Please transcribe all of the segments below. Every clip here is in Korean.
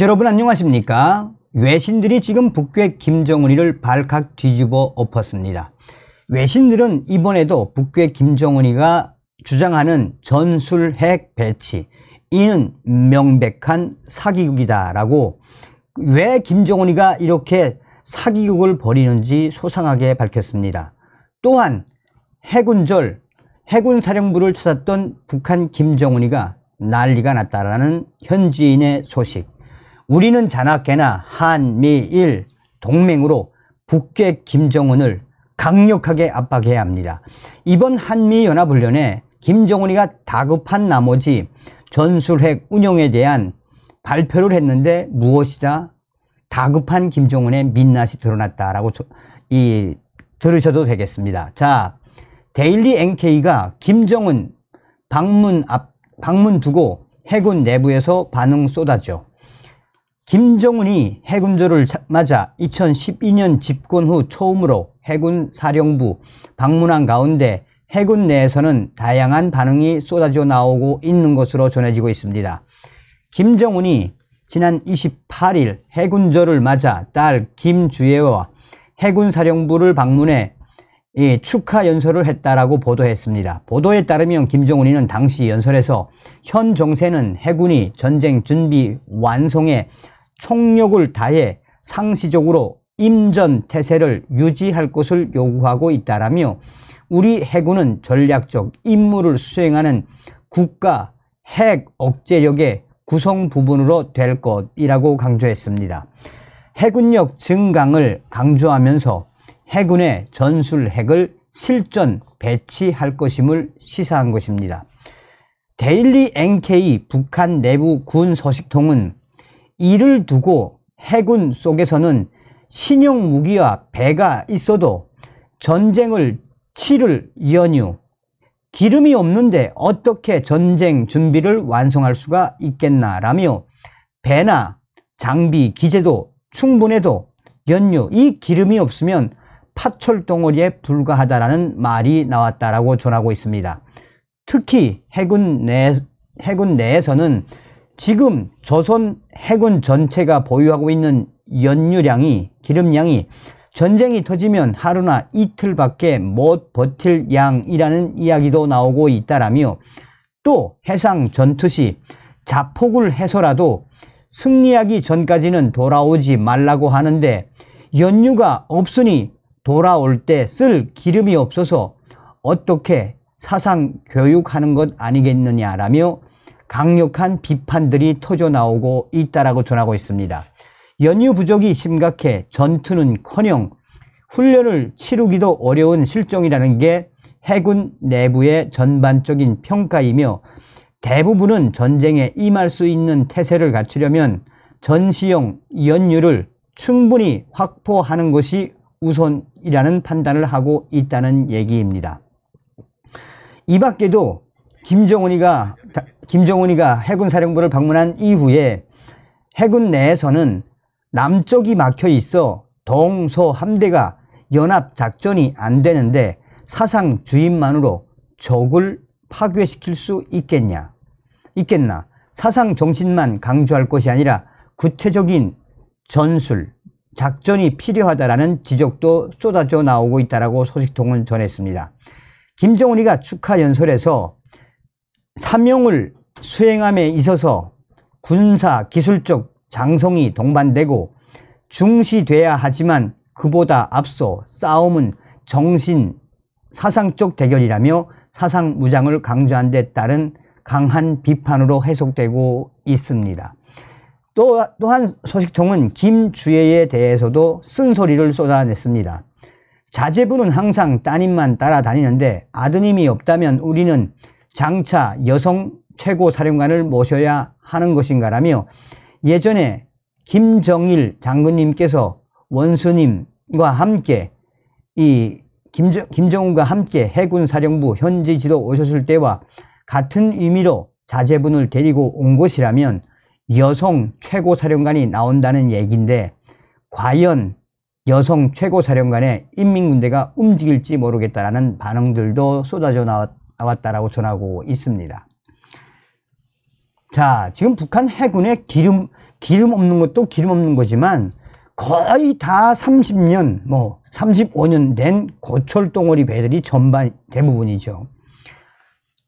여러분 안녕하십니까? 외신들이 지금 북괴 김정은이를 발칵 뒤집어 엎었습니다. 외신들은 이번에도 북괴 김정은이가 주장하는 전술핵 배치, 이는 명백한 사기극이다 라고, 왜 김정은이가 이렇게 사기극을 벌이는지 소상하게 밝혔습니다. 또한 해군절, 해군사령부를 찾았던 북한 김정은이가 난리가 났다라는 현지인의 소식. 우리는 자나깨나 한미일 동맹으로 북괴 김정은을 강력하게 압박해야 합니다. 이번 한미연합훈련에 김정은이가 다급한 나머지 전술핵 운용에 대한 발표를 했는데 무엇이다? 다급한 김정은의 민낯이 드러났다라고 들으셔도 되겠습니다. 자, 데일리 NK가 김정은 방문 두고 해군 내부에서 반응 쏟아져. 김정은이 해군절을 맞아 2012년 집권 후 처음으로 해군 사령부 방문한 가운데 해군 내에서는 다양한 반응이 쏟아져 나오고 있는 것으로 전해지고 있습니다. 김정은이 지난 28일 해군절을 맞아 딸 김주애와 해군 사령부를 방문해 축하 연설을 했다라고 보도했습니다. 보도에 따르면 김정은이는 당시 연설에서 현 정세는 해군이 전쟁 준비 완성에 총력을 다해 상시적으로 임전 태세를 유지할 것을 요구하고 있다라며, 우리 해군은 전략적 임무를 수행하는 국가 핵 억제력의 구성 부분으로 될 것이라고 강조했습니다. 해군력 증강을 강조하면서 해군의 전술핵을 실전 배치할 것임을 시사한 것입니다. 데일리 NK 북한 내부 군 소식통은 이를 두고 해군 속에서는 신형 무기와 배가 있어도 전쟁을 치를 연유, 기름이 없는데 어떻게 전쟁 준비를 완성할 수가 있겠나라며, 배나 장비, 기재도 충분해도 연유, 이 기름이 없으면 파철 덩어리에 불과하다라는 말이 나왔다라고 전하고 있습니다. 특히 해군 내에서는 지금 조선 해군 전체가 보유하고 있는 연유량이, 기름량이 전쟁이 터지면 하루나 이틀밖에 못 버틸 양이라는 이야기도 나오고 있다라며, 또 해상 전투 시 자폭을 해서라도 승리하기 전까지는 돌아오지 말라고 하는데, 연유가 없으니 돌아올 때 쓸 기름이 없어서 어떻게 사상 교육하는 것 아니겠느냐라며 강력한 비판들이 터져 나오고 있다라고 전하고 있습니다. 연유 부족이 심각해 전투는커녕 훈련을 치르기도 어려운 실정이라는 게 해군 내부의 전반적인 평가이며, 대부분은 전쟁에 임할 수 있는 태세를 갖추려면 전시용 연유를 충분히 확보하는 것이 우선이라는 판단을 하고 있다는 얘기입니다. 이 밖에도 김정은이가 해군 사령부를 방문한 이후에 해군 내에서는 남쪽이 막혀 있어 동서 함대가 연합 작전이 안 되는데 사상 주입만으로 적을 파괴시킬 수 있겠나? 사상 정신만 강조할 것이 아니라 구체적인 전술, 작전이 필요하다라는 지적도 쏟아져 나오고 있다라고 소식통은 전했습니다. 김정은이가 축하 연설에서 사명을 수행함에 있어서 군사 기술적 장성이 동반되고 중시돼야 하지만 그보다 앞서 싸움은 정신, 사상적 대결이라며 사상 무장을 강조한 데 따른 강한 비판으로 해석되고 있습니다. 또한 소식통은 김주애에 대해서도 쓴소리를 쏟아냈습니다. 자제분은 항상 따님만 따라다니는데 아드님이 없다면 우리는 장차 여성 최고사령관을 모셔야 하는 것인가라며, 예전에 김정일 장군님께서 원수님과 함께 김정은과 함께 해군사령부 현지 지도 오셨을 때와 같은 의미로 자제분을 데리고 온 것이라면 여성 최고사령관이 나온다는 얘기인데, 과연 여성 최고사령관의 인민군대가 움직일지 모르겠다라는 반응들도 쏟아져 나왔다라고 전하고 있습니다. 자, 지금 북한 해군의 기름 없는 것도 기름 없는 거지만 거의 다 30년, 35년 된 고철덩어리 배들이 대부분이죠.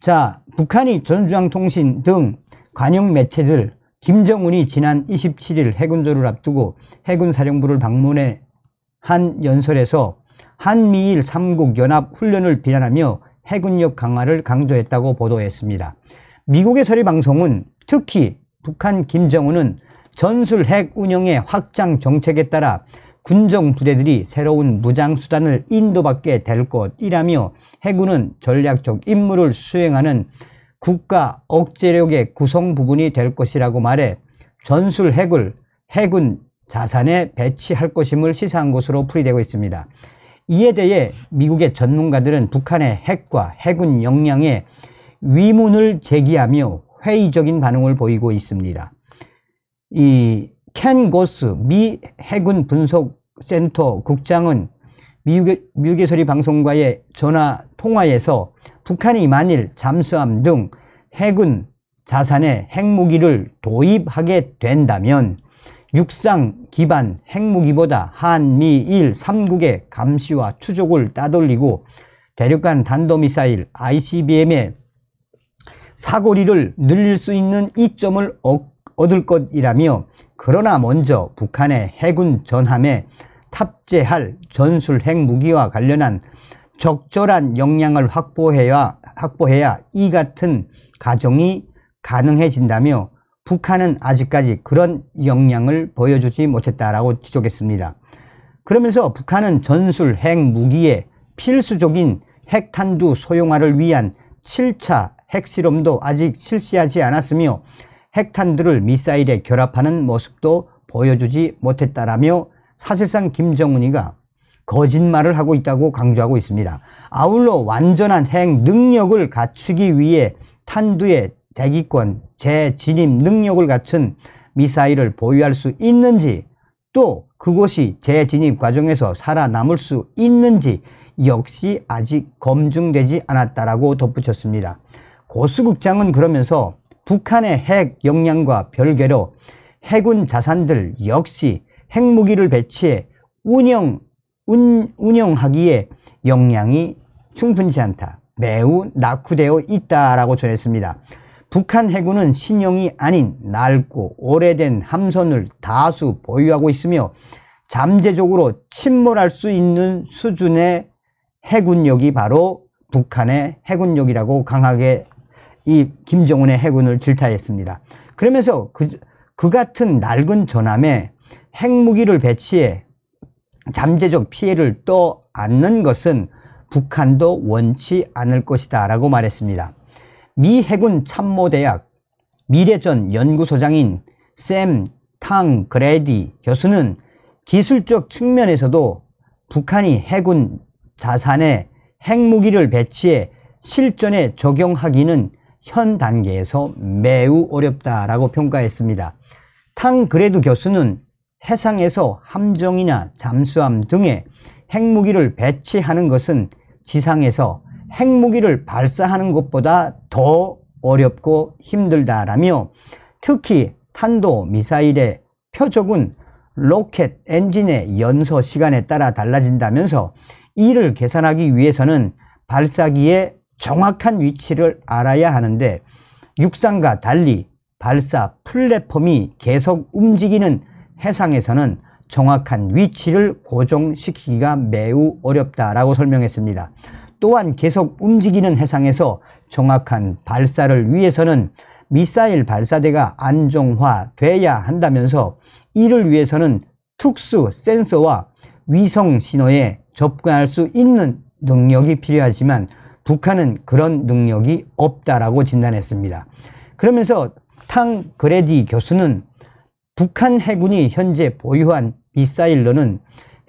자, 북한이 조선중앙통신 등 관영 매체들 김정은이 지난 27일 해군조를 앞두고 해군사령부를 방문해 한 연설에서 한미일 3국 연합 훈련을 비난하며 해군력 강화를 강조했다고 보도했습니다. 미국의 서리 방송은 특히 북한 김정은은 전술 핵 운영의 확장 정책에 따라 군정 부대들이 새로운 무장수단을 인도받게 될 것이라며 해군은 전략적 임무를 수행하는 국가 억제력의 구성 부분이 될 것이라고 말해 전술 핵을 해군 자산에 배치할 것임을 시사한 것으로 풀이되고 있습니다. 이에 대해 미국의 전문가들은 북한의 핵과 해군 역량에 위문을 제기하며 회의적인 반응을 보이고 있습니다. 이 켄 고스 미 해군 분석센터 국장은 미국의 서리 방송과의 전화 통화에서 북한이 만일 잠수함 등 해군 자산에 핵무기를 도입하게 된다면 육상 기반 핵무기보다 한미일 3국의 감시와 추적을 따돌리고 대륙간弾道미사일 ICBM의 사거리를 늘릴 수 있는 이점을 얻을 것이라며, 그러나 먼저 북한의 해군 전함에 탑재할 전술 핵무기와 관련한 적절한 역량을 확보해야 이 같은 가정이 가능해진다며 북한은 아직까지 그런 역량을 보여주지 못했다라고 지적했습니다. 그러면서 북한은 전술 핵무기의 필수적인 핵탄두 소형화를 위한 7차 핵실험도 아직 실시하지 않았으며 핵탄두를 미사일에 결합하는 모습도 보여주지 못했다라며 사실상 김정은이가 거짓말을 하고 있다고 강조하고 있습니다. 아울러 완전한 핵 능력을 갖추기 위해 탄두의 대기권, 재진입 능력을 갖춘 미사일을 보유할 수 있는지, 또 그것이 재진입 과정에서 살아남을 수 있는지 역시 아직 검증되지 않았다라고 덧붙였습니다. 고수 국장은 그러면서 북한의 핵 역량과 별개로 해군 자산들 역시 핵무기를 배치해 운영하기에 역량이 충분치 않다, 매우 낙후되어 있다라고 전했습니다. 북한 해군은 신형이 아닌 낡고 오래된 함선을 다수 보유하고 있으며 잠재적으로 침몰할 수 있는 수준의 해군력이 바로 북한의 해군력이라고 강하게 이 김정은의 해군을 질타했습니다. 그러면서 그 같은 낡은 전함에 핵무기를 배치해 잠재적 피해를 떠안는 것은 북한도 원치 않을 것이다 라고 말했습니다. 미 해군 참모대학 미래전 연구소장인 샘 탕그레디 교수는 기술적 측면에서도 북한이 해군 자산에 핵무기를 배치해 실전에 적용하기는 현 단계에서 매우 어렵다라고 평가했습니다. 탕그레드 교수는 해상에서 함정이나 잠수함 등에 핵무기를 배치하는 것은 지상에서 핵무기를 발사하는 것보다 더 어렵고 힘들다라며, 특히 탄도미사일의 표적은 로켓 엔진의 연소 시간에 따라 달라진다면서 이를 계산하기 위해서는 발사기의 정확한 위치를 알아야 하는데 육상과 달리 발사 플랫폼이 계속 움직이는 해상에서는 정확한 위치를 고정시키기가 매우 어렵다라고 설명했습니다. 또한 계속 움직이는 해상에서 정확한 발사를 위해서는 미사일 발사대가 안정화돼야 한다면서 이를 위해서는 특수 센서와 위성 신호에 접근할 수 있는 능력이 필요하지만 북한은 그런 능력이 없다라고 진단했습니다. 그러면서 탕그레디 교수는 북한 해군이 현재 보유한 미사일로는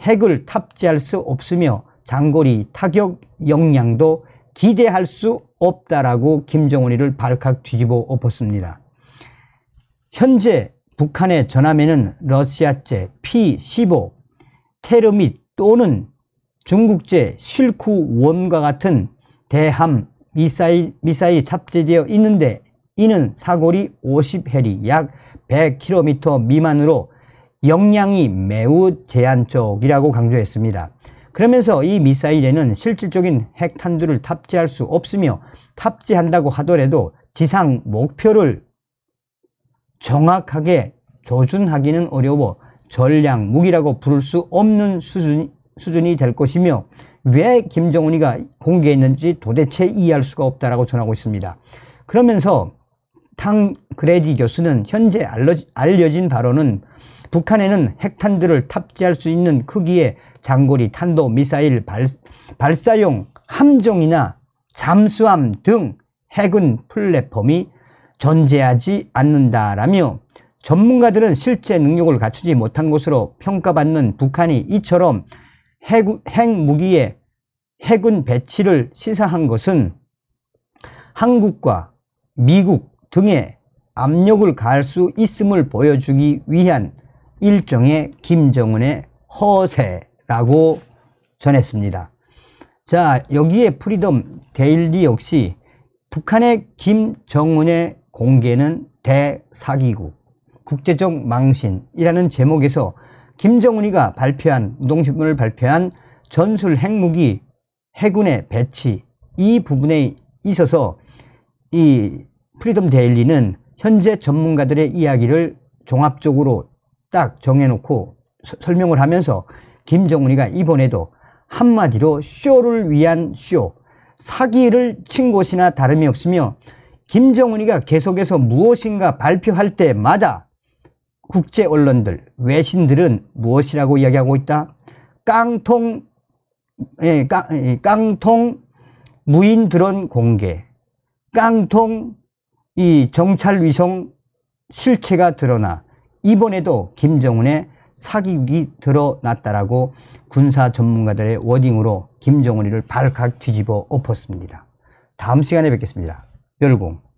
핵을 탑재할 수 없으며 장거리 타격 역량도 기대할 수 없다라고 김정은이를 발칵 뒤집어 엎었습니다. 현재 북한의 전함에는 러시아제 P-15 테르밋 또는 중국제 실쿠1과 같은 대함 미사일이 탑재되어 있는데 이는 사거리 50해리 약 100km 미만으로 역량이 매우 제한적이라고 강조했습니다. 그러면서 이 미사일에는 실질적인 핵탄두를 탑재할 수 없으며 탑재한다고 하더라도 지상 목표를 정확하게 조준하기는 어려워 전략 무기라고 부를 수 없는 수준이 될 것이며 왜 김정은이가 공개했는지 도대체 이해할 수가 없다라고 전하고 있습니다. 그러면서 탕그레디 교수는 현재 알려진 바로는 북한에는 핵탄두를 탑재할 수 있는 크기의 장거리 탄도 미사일 발사용 함정이나 잠수함 등 해군 플랫폼이 존재하지 않는다라며 전문가들은 실제 능력을 갖추지 못한 것으로 평가받는 북한이 이처럼 핵무기의 해군 배치를 시사한 것은 한국과 미국 등의 압력을 가할 수 있음을 보여주기 위한 일종의 김정은의 허세라고 전했습니다. 자, 여기에 프리덤 데일리 역시 북한의 김정은의 공개는 대사기국, 국제적 망신이라는 제목에서 김정은이가 노동신문을 발표한 전술 핵무기 해군의 배치 이 부분에 있어서 이 프리덤 데일리는 현재 전문가들의 이야기를 종합적으로 딱 정해놓고 설명을 하면서 김정은이가 이번에도 한마디로 쇼를 위한 쇼, 사기를 친 것이나 다름이 없으며 김정은이가 계속해서 무엇인가 발표할 때마다 국제 언론들, 외신들은 무엇이라고 이야기하고 있다? 깡통 무인 드론 공개, 깡통 이 정찰 위성 실체가 드러나 이번에도 김정은의 사기극이 드러났다라고 군사 전문가들의 워딩으로 김정은이를 발칵 뒤집어 엎었습니다. 다음 시간에 뵙겠습니다. 열공.